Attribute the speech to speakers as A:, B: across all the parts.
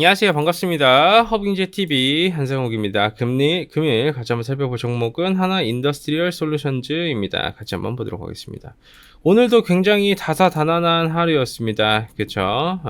A: 안녕하세요. 반갑습니다. 허빙제TV 한상욱입니다. 금일 같이 한번 살펴볼 종목은 하나 인더스트리얼 솔루션즈입니다. 같이 한번 보도록 하겠습니다. 오늘도 굉장히 다사다난한 하루였습니다. 그쵸?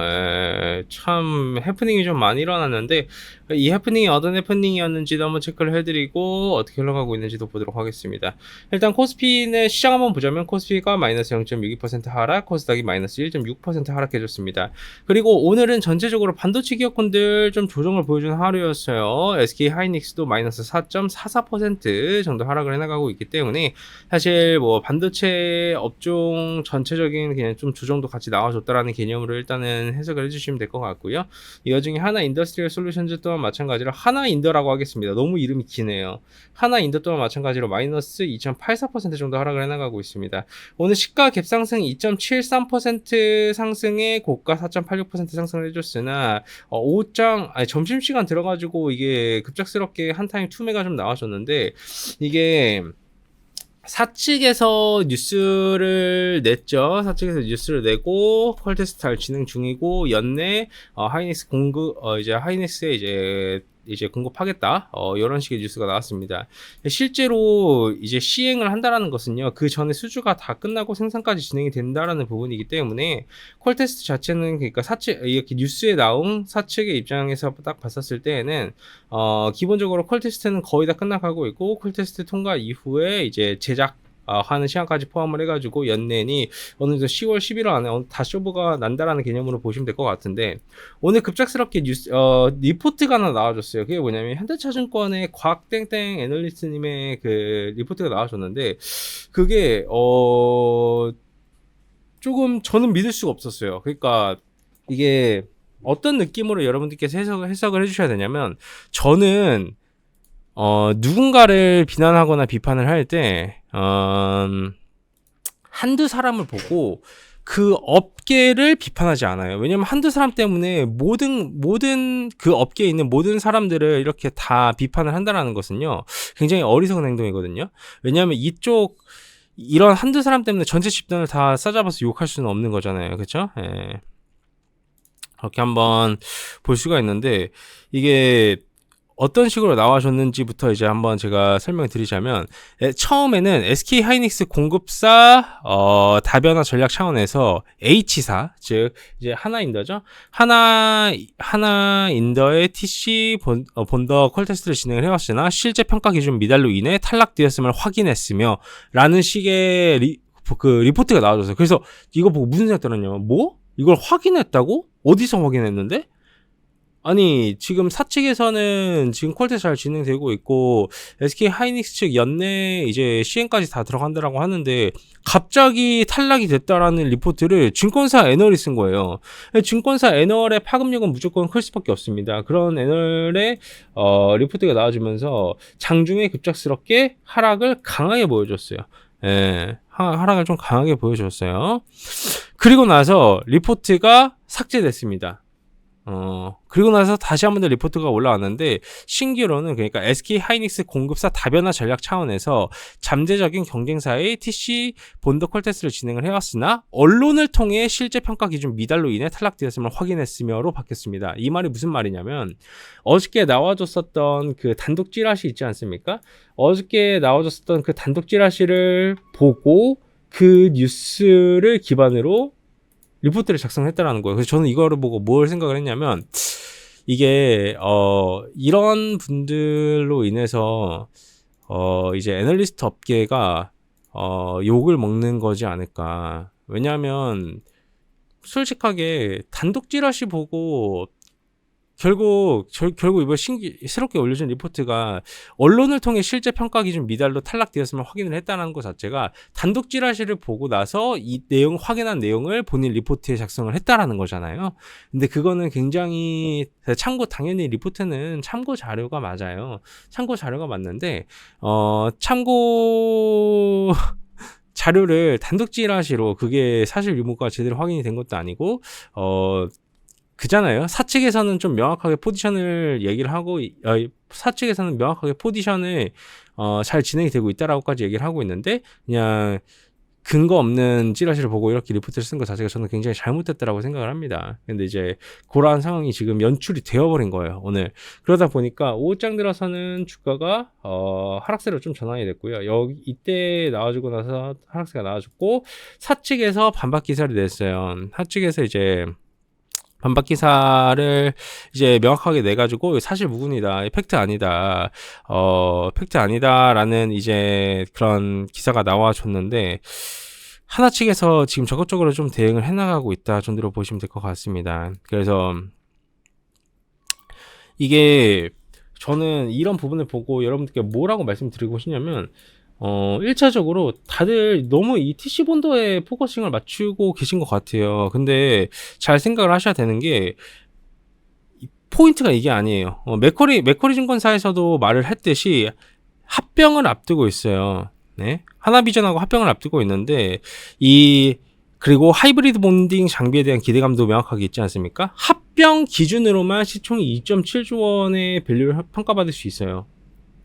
A: 참 해프닝이 좀 많이 일어났는데 이 해프닝이 어떤 해프닝이었는지도 한번 체크를 해드리고 어떻게 흘러가고 있는지도 보도록 하겠습니다. 일단 코스피는 시장 한번 보자면 코스피가 마이너스 0.62% 하락, 코스닥이 마이너스 1.6% 하락해줬습니다. 그리고 오늘은 전체적으로 반도체 기업군들 좀 조정을 보여준 하루였어요. SK 하이닉스도 마이너스 4.44% 정도 하락을 해나가고 있기 때문에 사실 뭐 반도체 업종 전체적인 그냥 좀 조정도 같이 나와줬다라는 개념으로 일단은 해석을 해주시면 될 것 같고요. 이 와중에 하나 인더스트리얼 솔루션즈 또한 마찬가지로 하나 인더라고 하겠습니다. 너무 이름이 기네요. 하나 인더 또한 마찬가지로 마이너스 2.84% 정도 하락을 해나가고 있습니다. 오늘 시가 갭상승 2.73% 상승에 고가 4.86% 상승을 해줬으나 점심시간 들어가지고 이게 급작스럽게 한타임 투매가 좀 나와줬는데 이게 사측에서 뉴스를 냈죠. 사측에서 뉴스를 내고 퀄테스트 잘 진행 중이고 연내 하이닉스 이제 하이닉스에 이제 공급하겠다. 이런 식의 뉴스가 나왔습니다. 실제로 이제 시행을 한다라는 것은요. 그 전에 수주가 다 끝나고 생산까지 진행이 된다라는 부분이기 때문에 퀄테스트 자체는 그러니까 사측 이렇게 뉴스에 나온 사측의 입장에서 딱 봤었을 때에는 기본적으로 퀄테스트는 거의 다 끝나가고 있고 퀄테스트 통과 이후에 이제 제작 하는 시간까지 포함을 해가지고 연내니 어느 정도 10월 11월 안에 다 쇼부가 난다라는 개념으로 보시면 될 것 같은데 오늘 급작스럽게 리포트가 하나 나와줬어요. 그게 뭐냐면 현대차증권의 곽땡땡 애널리스트님의 그 리포트가 나와줬는데 그게 조금 저는 믿을 수가 없었어요. 그러니까 이게 어떤 느낌으로 여러분들께서 해석을 해주셔야 되냐면 저는 누군가를 비난하거나 비판을 할 때, 한두 사람을 보고 그 업계를 비판하지 않아요. 왜냐면 한두 사람 때문에 모든 그 업계에 있는 모든 사람들을 이렇게 다 비판을 한다는 것은요, 굉장히 어리석은 행동이거든요. 왜냐면 이런 한두 사람 때문에 전체 집단을 다 싸잡아서 욕할 수는 없는 거잖아요. 그쵸? 예. 그렇게 한번 볼 수가 있는데, 이게, 어떤 식으로 나와줬는지부터 이제 한번 제가 설명을 드리자면 처음에는 SK 하이닉스 공급사 다변화 전략 차원에서 H사 즉 이제 하나인더죠. 하나인더의 TC 본더 퀄테스트를 진행을 해왔으나 실제 평가 기준 미달로 인해 탈락되었음을 확인했으며 라는 식의 리포트가 나와줬어요. 그래서 이거 보고 무슨 생각 들었냐면 뭐? 이걸 확인했다고? 어디서 확인했는데? 아니 지금 사측에서는 지금 퀄테스트 잘 진행되고 있고 SK 하이닉스 측 연내 이제 시행까지 다 들어간다라고 하는데 갑자기 탈락이 됐다라는 리포트를 증권사 애널이 쓴 거예요. 증권사 애널의 파급력은 무조건 클 수밖에 없습니다. 그런 애널의 리포트가 나와주면서 장중에 급작스럽게 하락을 강하게 보여줬어요. 예, 하락을 좀 강하게 보여줬어요. 그리고 나서 리포트가 삭제됐습니다. 그리고 나서 다시 한 번 더 리포트가 올라왔는데 신규로는 그러니까 SK 하이닉스 공급사 다변화 전략 차원에서 잠재적인 경쟁사의 TC 본더 퀄테스트를 진행을 해왔으나 언론을 통해 실제 평가 기준 미달로 인해 탈락되었음을 확인했으며로 바뀌었습니다. 이 말이 무슨 말이냐면 어저께 나와줬었던 그 단독 찌라시 있지 않습니까? 어저께 나와줬었던 그 단독 찌라시를 보고 그 뉴스를 기반으로 리포트를 작성했다라는 거예요. 그래서 저는 이거를 보고 뭘 생각을 했냐면 이게 이런 분들로 인해서 이제 애널리스트 업계가 욕을 먹는 거지 않을까. 왜냐하면 솔직하게 단독 찌라시 보고 결국 이번 새롭게 올려준 리포트가 언론을 통해 실제 평가 기준 미달로 탈락되었음을 확인을 했다는 것 자체가 단독 찌라시를 보고 나서 이 내용 확인한 내용을 본인 리포트에 작성을 했다라는 거잖아요. 근데 그거는 굉장히 당연히 리포트는 참고 자료가 맞아요. 참고 자료가 맞는데 참고 자료를 단독 찌라시로 그게 사실 유무가 제대로 확인이 된 것도 아니고 그잖아요. 사측에서는 좀 명확하게 포지션을 얘기를 하고, 사측에서는 명확하게 포지션을 잘 진행이 되고 있다라고까지 얘기를 하고 있는데, 그냥 근거 없는 찌라시를 보고 이렇게 리포트를 쓴 것 자체가 저는 굉장히 잘못됐다라고 생각을 합니다. 근데 이제 그러한 상황이 지금 연출이 되어버린 거예요, 오늘. 그러다 보니까 5장 들어서는 주가가 하락세로 좀 전환이 됐고요. 이때 나와주고 나서 하락세가 나와줬고, 사측에서 반박 기사를 냈어요. 사측에서 이제 반박 기사를 이제 명확하게 내가지고 사실 무근이다, 팩트 아니다, 팩트 아니다라는 이제 그런 기사가 나와줬는데, 하나 측에서 지금 적극적으로 좀 대응을 해나가고 있다 정도로 보시면 될 것 같습니다. 그래서 이게 저는 이런 부분을 보고 여러분들께 뭐라고 말씀드리고 싶냐면, 1차적으로 다들 너무 이 TC 본더에 포커싱을 맞추고 계신 것 같아요. 근데 잘 생각을 하셔야 되는 게, 포인트가 이게 아니에요. 맥쿼리 증권사에서도 말을 했듯이 합병을 앞두고 있어요. 네. 하나비전하고 합병을 앞두고 있는데, 그리고 하이브리드 본딩 장비에 대한 기대감도 명확하게 있지 않습니까? 합병 기준으로만 시총이 2.7조 원의 밸류를 평가받을 수 있어요.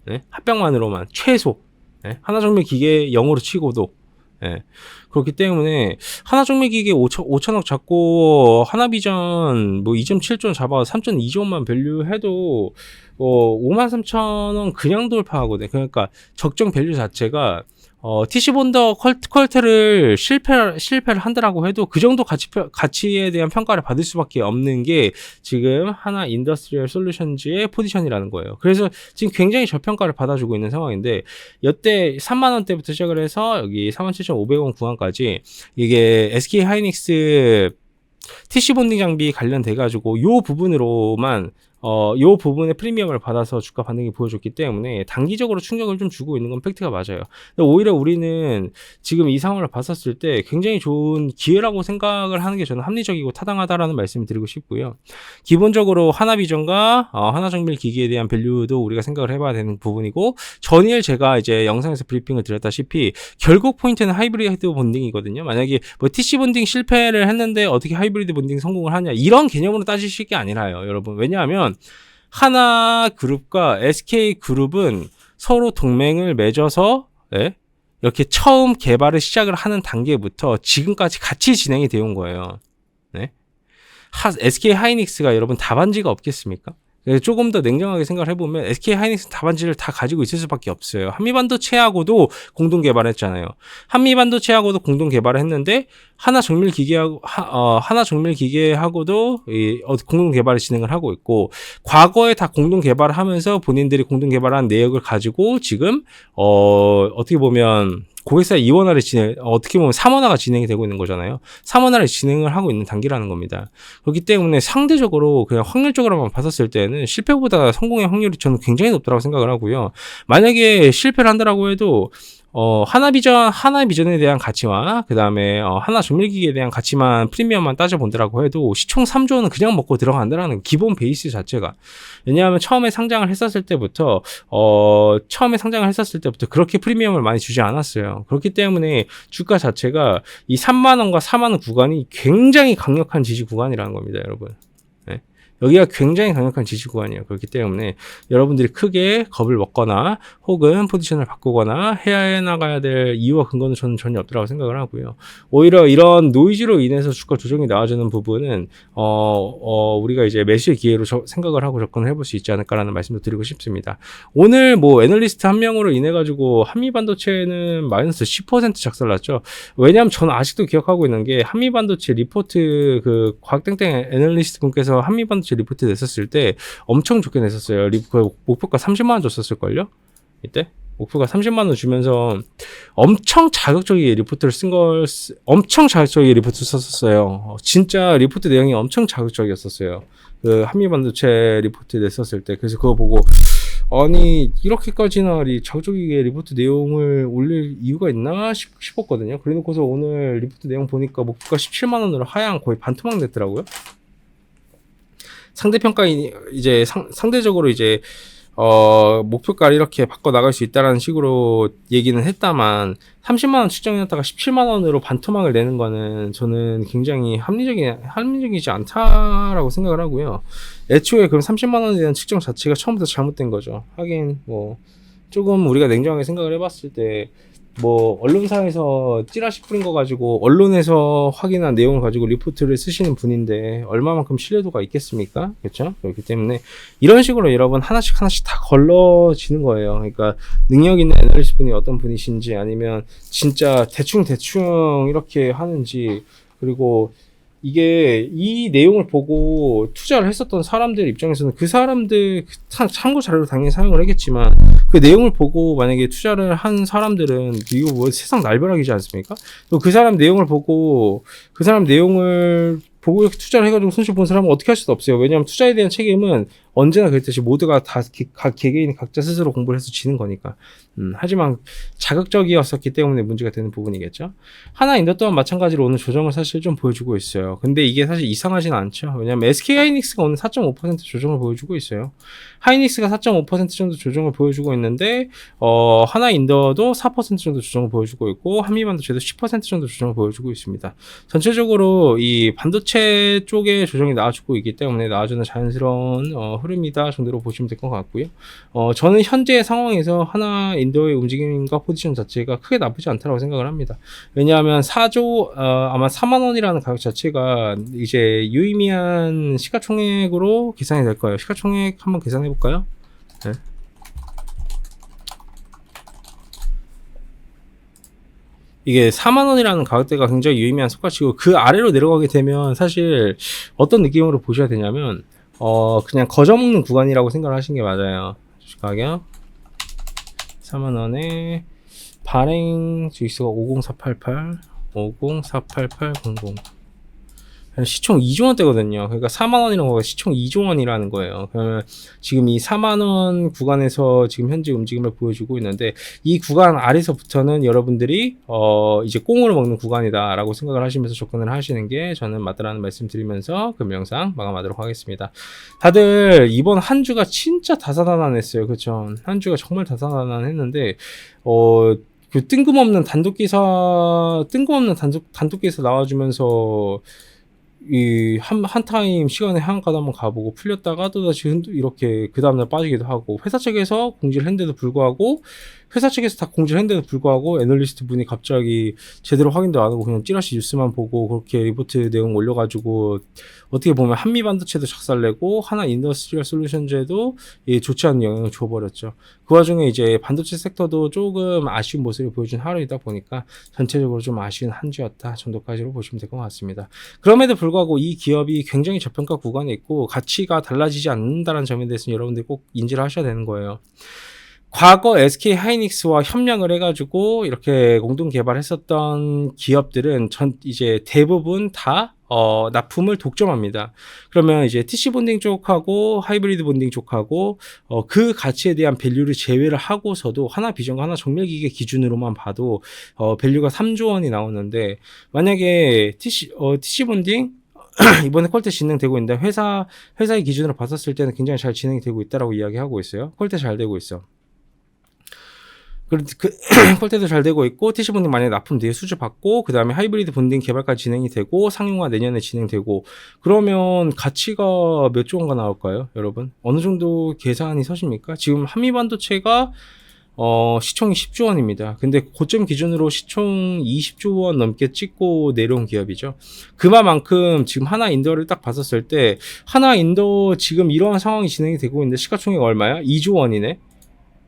A: 네? 합병만으로만 최소. 네? 하나정밀기계 0으로 치고도. 네. 그렇기 때문에 하나정밀기계 5천억 잡고 하나비전 뭐 2.7조 원 잡아 3.2조 원만 밸류 해도 53,000원 그냥 돌파하거든요. 그러니까 적정 밸류 자체가 TC본더 퀄트를 실패를 한다라고 해도 그 정도 가치에 대한 평가를 받을 수밖에 없는 게 지금 하나 인더스트리얼 솔루션즈의 포지션이라는 거예요. 그래서 지금 굉장히 저평가를 받아주고 있는 상황인데, 여태 3만원대부터 시작을 해서 여기 47,500원 구간까지 이게 SK 하이닉스 TC 본딩 장비 관련돼가지고 요 부분으로만 요 부분의 프리미엄을 받아서 주가 반등이 보여줬기 때문에 단기적으로 충격을 좀 주고 있는 건 팩트가 맞아요. 근데 오히려 우리는 지금 이 상황을 봤었을 때 굉장히 좋은 기회라고 생각을 하는 게 저는 합리적이고 타당하다라는 말씀을 드리고 싶고요. 기본적으로 하나비전과 하나정밀 기기에 대한 밸류도 우리가 생각을 해봐야 되는 부분이고, 전일 제가 이제 영상에서 브리핑을 드렸다시피 결국 포인트는 하이브리드 본딩이거든요. 만약에 뭐 TC 본딩 실패를 했는데 어떻게 하이브리드 본딩 성공을 하냐, 이런 개념으로 따지실 게 아니라요, 여러분. 왜냐하면 하나그룹과 SK그룹은 서로 동맹을 맺어서 이렇게 처음 개발을 시작을 하는 단계부터 지금까지 같이 진행이 되어 온 거예요. 네? SK 하이닉스가 여러분 답안지가 없겠습니까? 조금 더 냉정하게 생각을 해보면 SK 하이닉스 답안지를 다 가지고 있을 수밖에 없어요. 한미반도체하고도 공동 개발했잖아요. 한미반도체하고도 공동 개발을 했는데 하나정밀기계하고도 공동 개발을 진행을 하고 있고, 과거에 다 공동 개발을 하면서 본인들이 공동 개발한 내역을 가지고 지금 어떻게 보면 고객사 2원화를 어떻게 보면 3원화가 진행이 되고 있는 거잖아요. 3원화를 진행을 하고 있는 단계라는 겁니다. 그렇기 때문에 상대적으로 그냥 확률적으로만 봤었을 때는 실패보다 성공의 확률이 저는 굉장히 높다고 생각을 하고요. 만약에 실패를 한다라고 해도 하나비전에 대한 가치와 그 다음에 하나정밀기기에 대한 가치만 프리미엄만 따져본다라고 해도 시총 3조는 그냥 먹고 들어간다라는 기본 베이스 자체가, 왜냐하면 처음에 상장을 했었을 때부터 그렇게 프리미엄을 많이 주지 않았어요. 그렇기 때문에 주가 자체가 이 3만원과 4만원 구간이 굉장히 강력한 지지 구간이라는 겁니다, 여러분. 여기가 굉장히 강력한 지지 구간이에요. 그렇기 때문에 여러분들이 크게 겁을 먹거나 혹은 포지션을 바꾸거나 해야 나가야 될 이유와 근거는 저는 전혀 없다고 생각을 하고요. 오히려 이런 노이즈로 인해서 주가 조정이 나와주는 부분은 우리가 이제 매수의 기회로 생각을 하고 접근을 해볼 수 있지 않을까라는 말씀도 드리고 싶습니다. 오늘 뭐 애널리스트 한 명으로 인해 가지고 한미반도체는 마이너스 10% 작살났죠. 왜냐하면 저는 아직도 기억하고 있는 게, 한미반도체 리포트 그 과학땡땡 애널리스트 분께서 한미반도체 리포트 냈었을 때 엄청 좋게 냈었어요. 목표가 30만원 줬었을걸요? 이때? 목표가 30만원 주면서 엄청 자극적인 리포트를 엄청 자극적인 리포트 썼었어요. 진짜 리포트 내용이 엄청 자극적이었었어요. 그 한미반도체 리포트 냈었을 때. 그래서 그거 보고, 아니 이렇게까지나 자극적이게 리포트 내용을 올릴 이유가 있나 싶었거든요. 그래놓고서 오늘 리포트 내용 보니까 목표가 17만원으로 하향 거의 반토막 냈더라고요. 상대평가인 이제 상대적으로 이제 목표가를 이렇게 바꿔 나갈 수 있다라는 식으로 얘기는 했다만, 30만원 측정해놨다가 17만원으로 반토막을 내는 거는 저는 굉장히 합리적이지 않다라고 생각을 하고요. 애초에 그럼 30만원에 대한 측정 자체가 처음부터 잘못된 거죠. 하긴 뭐 조금 우리가 냉정하게 생각을 해봤을 때 뭐 언론사에서 찌라시 뿌린 거 가지고 언론에서 확인한 내용을 가지고 리포트를 쓰시는 분인데 얼마만큼 신뢰도가 있겠습니까? 그렇죠? 그렇기 때문에 이런 식으로 여러분 하나씩 다 걸러지는 거예요. 그러니까 능력 있는 애널리스트 분이 어떤 분이신지 아니면 진짜 대충 이렇게 하는지 그리고 이게 이 내용을 보고 투자를 했었던 사람들 입장에서는 그 사람들 참고 자료로 당연히 사용을 하겠지만 그 내용을 보고 만약에 투자를 한 사람들은 이거 뭐 세상 날벼락이지 않습니까? 또 그 사람 내용을 보고 그 사람 내용을 보고 이렇게 투자를 해가지고 손실 본 사람은 어떻게 할 수도 없어요. 왜냐하면 투자에 대한 책임은 언제나 그랬듯이 모두가 다 각 개개인이 각자 스스로 공부를 해서 지는 거니까. 하지만 자극적이었었기 때문에 문제가 되는 부분이겠죠. 하나인도 또한 마찬가지로 오늘 조정을 사실 좀 보여주고 있어요. 근데 이게 사실 이상하진 않죠. 왜냐하면 SK 하이닉스가 오늘 4.5% 조정을 보여주고 있어요. 하이닉스가 4.5% 정도 조정을 보여주고 있는데 하나인더도 4% 정도 조정을 보여주고 있고 한미반도체도 10% 정도 조정을 보여주고 있습니다. 전체적으로 이 반도체 쪽에 조정이 나와주고 있기 때문에 나와주는 자연스러운 흐름이다 정도로 보시면 될 것 같고요. 저는 현재 상황에서 하나인더의 움직임과 포지션 자체가 크게 나쁘지 않다고 생각을 합니다. 왜냐하면 4조 아마 4만 원이라는 가격 자체가 이제 유의미한 시가총액으로 계산이 될 거예요. 시가총액 한번 계산해 볼까요? 네. 이게 4만 원이라는 가격대가 굉장히 유의미한 속가치고 그 아래로 내려가게 되면 사실 어떤 느낌으로 보셔야 되냐면 그냥 거저먹는 구간이라고 생각을 하시는 게 맞아요. 가격 4만 원에 발행 주식수가 50488 5048800 시총 2조 원대거든요. 그러니까 4만 원이라는 거가 시총 2조 원이라는 거예요. 그러면 지금 이 4만 원 구간에서 지금 현재 움직임을 보여주고 있는데 이 구간 아래서부터는 여러분들이 이제 꽁으로 먹는 구간이다라고 생각을 하시면서 접근을 하시는 게 저는 맞다라는 말씀 드리면서 그 영상 마감하도록 하겠습니다. 다들 이번 한 주가 진짜 다사다난했어요. 그렇죠? 한 주가 정말 다사다난했는데 그 뜬금없는 단독 기사 나와주면서 한 타임 시간에 한가닥 한번 가보고 풀렸다가 또 다시 이렇게 그 다음날 빠지기도 하고 회사 측에서 공지를 했는데도 불구하고 회사 측에서 다 공지를 했는데도 불구하고 애널리스트 분이 갑자기 제대로 확인도 안 하고 그냥 찌라시 뉴스만 보고 그렇게 리포트 내용 올려가지고 어떻게 보면 한미반도체도 작살내고 하나 인더스트리얼 솔루션즈에도 좋지 않은 영향을 줘버렸죠. 그 와중에 이제 반도체 섹터도 조금 아쉬운 모습을 보여준 하루이다 보니까 전체적으로 좀 아쉬운 한 주였다 정도까지로 보시면 될 것 같습니다. 그럼에도 불구하고 이 기업이 굉장히 저평가 구간에 있고 가치가 달라지지 않는다는 점에 대해서는 여러분들이 꼭 인지를 하셔야 되는 거예요. 과거 SK 하이닉스와 협력을 해가지고 이렇게 공동 개발했었던 기업들은 이제 대부분 다 납품을 독점합니다. 그러면 이제 TC 본딩 쪽하고 하이브리드 본딩 쪽하고 그 가치에 대한 밸류를 제외를 하고서도 하나 비전과 하나 정밀기계 기준으로만 봐도 밸류가 3조 원이 나오는데 만약에 TC 본딩 이번에 퀄테 진행되고 있는데 회사의 기준으로 봤었을 때는 굉장히 잘 진행이 되고 있다라고 이야기하고 있어요. 퀄테 잘 되고 있어. 퀄테도 잘 되고 있고 TC 본딩 만약에 납품 뒤에 수주 받고 그 다음에 하이브리드 본딩 개발까지 진행이 되고 상용화 내년에 진행되고 그러면 가치가 몇 조 원가 나올까요? 여러분 어느 정도 계산이 서십니까? 지금 한미반도체가 시총이 10조 원입니다. 근데 고점 기준으로 시총 20조 원 넘게 찍고 내려온 기업이죠. 그만큼 지금 하나인더를 딱 봤었을 때 하나인더 지금 이러한 상황이 진행이 되고 있는데 시가총액 얼마야? 2조 원이네.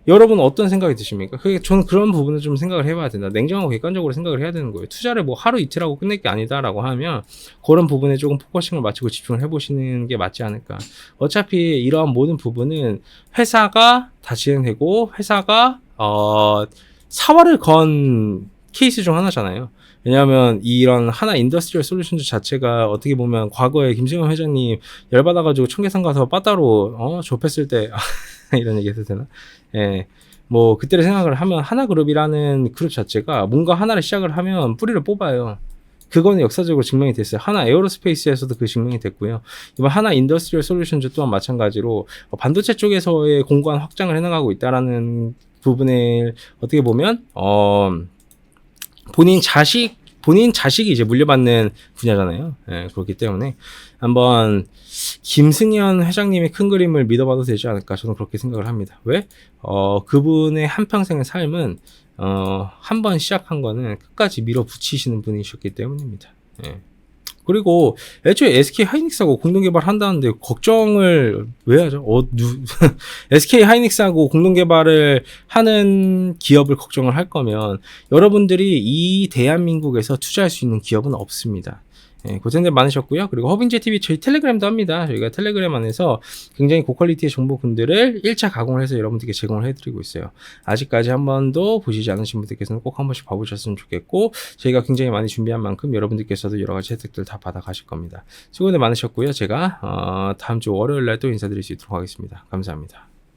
A: 여러분 어떤 생각이 드십니까? 저는 그런 부분을 좀 생각을 해봐야 된다. 냉정하고 객관적으로 생각을 해야 되는 거예요. 투자를 뭐 하루 이틀하고 끝낼 게 아니다라고 하면 그런 부분에 조금 포커싱을 맞추고 집중을 해보시는 게 맞지 않을까. 어차피 이러한 모든 부분은 회사가 다 진행되고 회사가 사활을 건 케이스 중 하나잖아요. 왜냐하면 이런 하나 인더스트리얼 솔루션즈 자체가 어떻게 보면 과거에 김승현 회장님 열받아가지고 청계산 가서 빠따로 접했을 때 이런 얘기 해도 되나? 예. 뭐 그때를 생각을 하면 하나그룹이라는 그룹 자체가 뭔가 하나를 시작을 하면 뿌리를 뽑아요. 그거는 역사적으로 증명이 됐어요. 하나 에어로스페이스에서도 그 증명이 됐고요. 이번 하나 인더스트리얼 솔루션즈 또한 마찬가지로 반도체 쪽에서의 공간 확장을 해나가고 있다라는 부분을 어떻게 보면 본인 본인 자식이 이제 물려받는 분야잖아요. 예, 그렇기 때문에 한번 김승현 회장님의 큰 그림을 믿어봐도 되지 않을까 저는 그렇게 생각을 합니다. 왜? 그분의 한평생의 삶은 한 번 시작한 거는 끝까지 밀어붙이시는 분이셨기 때문입니다. 예. 그리고 애초에 SK 하이닉스하고 공동개발 한다는데 걱정을 왜 하죠? SK 하이닉스하고 공동개발을 하는 기업을 걱정을 할 거면 여러분들이 이 대한민국에서 투자할 수 있는 기업은 없습니다. 예, 고생들 많으셨고요. 그리고 허빙제TV 저희 텔레그램도 합니다. 저희가 텔레그램 안에서 굉장히 고퀄리티의 정보분들을 1차 가공을 해서 여러분들께 제공을 해드리고 있어요. 아직까지 한 번도 보시지 않으신 분들께서는 꼭 한 번씩 봐보셨으면 좋겠고 저희가 굉장히 많이 준비한 만큼 여러분들께서도 여러 가지 혜택들 다 받아가실 겁니다. 수고들 많으셨고요. 제가 다음 주 월요일 날 또 인사드릴 수 있도록 하겠습니다. 감사합니다.